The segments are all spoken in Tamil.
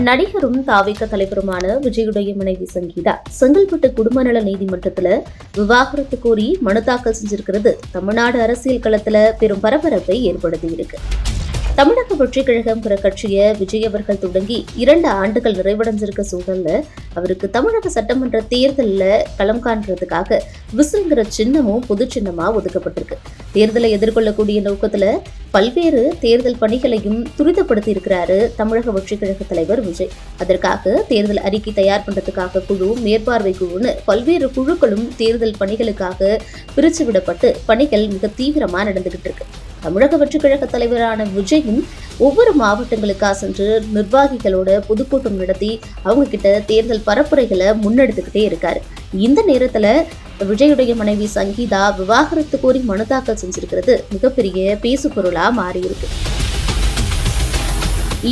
நடிகரும் தாவிக தலைவருமான விஜயுடைய மனைவி சங்கீதா செங்கல்பட்டு குடும்ப நல நீதிமன்றத்துல விவாகரத்து கோரி மனு தாக்கல் செஞ்சிருக்கிறது தமிழ்நாடு அரசியல் களத்துல பெரும் பரபரப்பை ஏற்படுத்தி இருக்கு. தமிழக வெற்றிக் கழகம் பிற கட்சியை விஜய் அவர்கள் தொடங்கி 2 ஆண்டுகள் நிறைவடைஞ்சிருக்க சூழல்ல அவருக்கு தமிழக சட்டமன்ற தேர்தலில் களம் காண்றதுக்காக விசில்ங்கிற சின்னமும் பொது சின்னமா ஒதுக்கப்பட்டிருக்கு. தேர்தலை எதிர்கொள்ளக்கூடிய நோக்கத்துல பல்வேறு தேர்தல் பணிகளையும் துரிதப்படுத்தி இருக்கிறாரு தமிழக வெற்றிக் கழக தலைவர் விஜய். அதற்காக தேர்தல் அறிக்கை தயார் பண்றதுக்காக குழு, மேற்பார்வை குழுன்னு பல்வேறு குழுக்களும் தேர்தல் பணிகளுக்காக பிரிச்சு விடப்பட்டு பணிகள் மிக தீவிரமா நடந்துகிட்டு இருக்கு. தமிழக வெற்றிக் கழக தலைவரான விஜயும் ஒவ்வொரு மாவட்டங்களுக்கா சென்று நிர்வாகிகளோட பொதுக்கூட்டம் நடத்தி அவங்க கிட்ட தேர்தல் பரப்புரைகளை முன்னெடுத்துக்கிட்டே இருக்காரு. இந்த நேரத்துல விஜயுடைய மனைவி சங்கீதா விவாகரத்து கோரி மனு தாக்கல் செஞ்சிருக்கிறது மிகப்பெரிய பேசு பொருளா மாறி இருக்கு.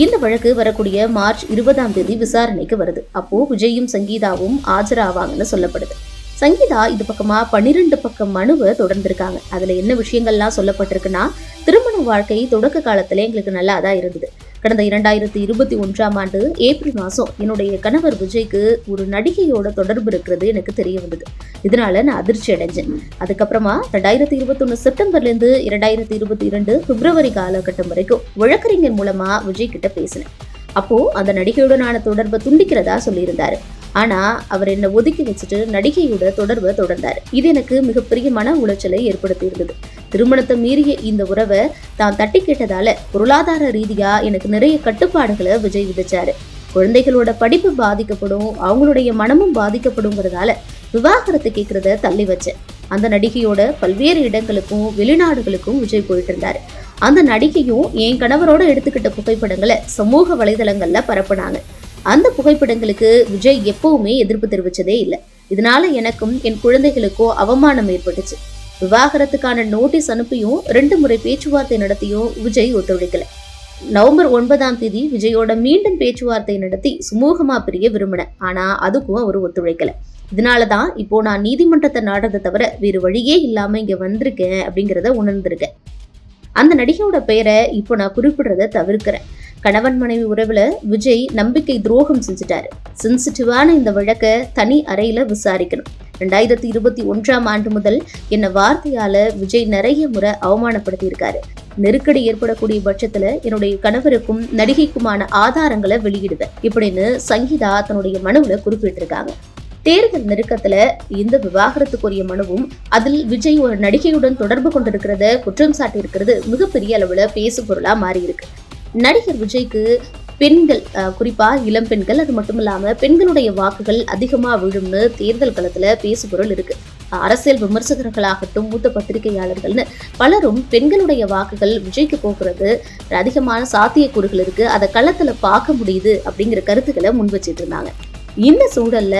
இந்த வழக்கு வரக்கூடிய மார்ச் 20ஆம் தேதி விசாரணைக்கு வருது. அப்போ விஜயும் சங்கீதாவும் ஆஜராவாங்கன்னு சொல்லப்படுது. சங்கீதா இது பக்கமா 12 பக்கம் மனுவை தொடர்ந்திருக்காங்க. அதுல என்ன விஷயங்கள்லாம் சொல்லப்பட்டிருக்குன்னா, திருமண வாழ்க்கை தொடக்க காலத்துல எங்களுக்கு நல்லா தான் இருந்தது. கடந்த 2021ஆம் ஆண்டு ஏப்ரல் மாசம் என்னுடைய கணவர் விஜய்க்கு ஒரு நடிகையோட தொடர்பு இருக்கிறது எனக்கு தெரிய வந்தது. இதனால நான் அதிர்ச்சி அடைஞ்சேன். அதுக்கப்புறமா 2021 செப்டம்பர்ல இருந்து 2022 பிப்ரவரி காலகட்டம் வரைக்கும் வழக்கறிஞர் மூலமா விஜய் கிட்ட பேசினேன். அப்போ அந்த நடிகையுடனான தொடர்பை துண்டிக்கிறதா சொல்லியிருந்தாரு. ஆனா அவர் என்ன ஒதுக்கி வச்சுட்டு நடிகையோட தொடர்பை தொடர்ந்தாரு. இது எனக்கு மிகப்பெரிய மன உளைச்சலை ஏற்படுத்தி இருந்தது. திருமணத்தை மீறிய இந்த உறவை தான் தட்டி கேட்டதால பொருளாதார ரீதியா எனக்கு நிறைய கட்டுப்பாடுகளை விஜய் விதிச்சாரு. குழந்தைகளோட படிப்பு பாதிக்கப்படும், அவங்களுடைய மனமும் பாதிக்கப்படுங்கிறதால விவாகரத்து கேட்கறத தள்ளி வச்சேன். அந்த நடிகையோட பல்வேறு இடங்களுக்கும் வெளிநாடுகளுக்கும் விஜய் போயிட்டு இருந்தாரு. அந்த நடிகையும் என் கணவரோட எடுத்துக்கிட்ட புகைப்படங்களை சமூக வலைதளங்கள்ல பரப்புனாங்க. அந்த புகைப்படங்களுக்கு விஜய் எப்பவுமே எதிர்ப்பு தெரிவிச்சதே இல்லை. இதனால எனக்கும் என் குழந்தைகளுக்கும் அவமானம் ஏற்பட்டுச்சு. விவாகரத்துக்கான நோட்டீஸ் அனுப்பியும் 2 முறை பேச்சுவார்த்தை நடத்தியும் விஜய் ஒத்துழைக்கல. நவம்பர் 9ஆம் தேதி விஜயோட மீண்டும் பேச்சுவார்த்தை நடத்தி சுமூகமா பிரிய விரும்பினேன். ஆனா அதுக்கும் அவர் ஒத்துழைக்கல. இதனாலதான் இப்போ நான் நீதிமன்றத்தை நாடுறதை தவிர வேறு வழியே இல்லாம இங்க வந்திருக்கேன் அப்படிங்கிறத உணர்ந்திருக்கேன். அந்த நடிகையோட பெயரை இப்போ நான் குறிப்பிடுறத தவிர்க்கிறேன். கணவன் மனைவி உறவுல விஜய் நம்பிக்கை துரோகம் செஞ்சுட்டாரு. சென்சிட்டிவான இந்த வழக்கை தனி அறையில விசாரிக்கணும். 2021ஆம் ஆண்டு முதல் என்ன வார்த்தையால விஜய் நிறைய முறை அவமானப்படுத்தி இருக்காரு. நெருக்கடி ஏற்படக்கூடிய பட்சத்துல என்னுடைய கணவருக்கும் நடிகைக்குமான ஆதாரங்களை வெளியிடுவேன் இப்படின்னு சங்கீதா தன்னுடைய மனுவுல குறிப்பிட்டிருக்காங்க. தேர்தல் நெருக்கத்துல இந்த விவாகரத்துக்குரிய மனுவும் அதில் விஜய் ஒரு நடிகையுடன் தொடர்பு கொண்டிருக்கிறத குற்றம் சாட்டி இருக்கிறது மிகப்பெரிய அளவுல பேசு பொருளா மாறி இருக்கு. நடிகர் விஜய்க்கு பெண்கள், குறிப்பா இளம் பெண்கள், அது மட்டும் இல்லாம பெண்களுடைய வாக்குகள் அதிகமா விழும்னு தேர்தல் களத்துல பேசு பொருள் இருக்கு. அரசியல் விமர்சகர்களாகட்டும், மூத்த பத்திரிகையாளர்கள்னு பலரும் பெண்களுடைய வாக்குகள் விஜய்க்கு போகிறது அதிகமான சாத்தியக்கூறுகள் இருக்கு, அதை களத்துல பார்க்க முடியுது அப்படிங்கிற கருத்துக்களை முன் வச்சிட்டு இருந்தாங்க. இந்த சூழல்ல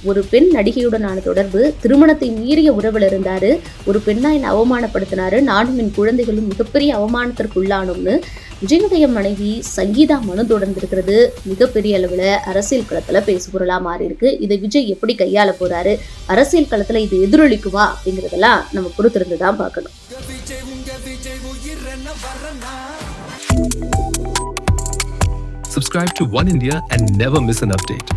ஒரு பெண் நடிகையுடனான தொடர்பு, திருமணத்தை மீறிய உறவுல இருந்தாரு, ஒரு பெண்ணா என்னை அவமானப்படுத்தினாரு, நானும் என் குழந்தைகளும் மிகப்பெரிய அவமானத்திற்குள்ளானோம்னு விஜயுடைய மனைவி சங்கீதா மனு தொடர்ந்திருக்கிறது மிகப்பெரிய அளவுல அரசியல் களத்துல பேசுபொருளா மாறி இருக்கு. இதை விஜய் எப்படி கையாள போறாரு, அரசியல் களத்துல இது எதிரொலிக்குமா அப்படிங்கறதெல்லாம் நம்ம பொறுத்திருந்துதான் பார்க்கணும். Subscribe to One India and never miss an update.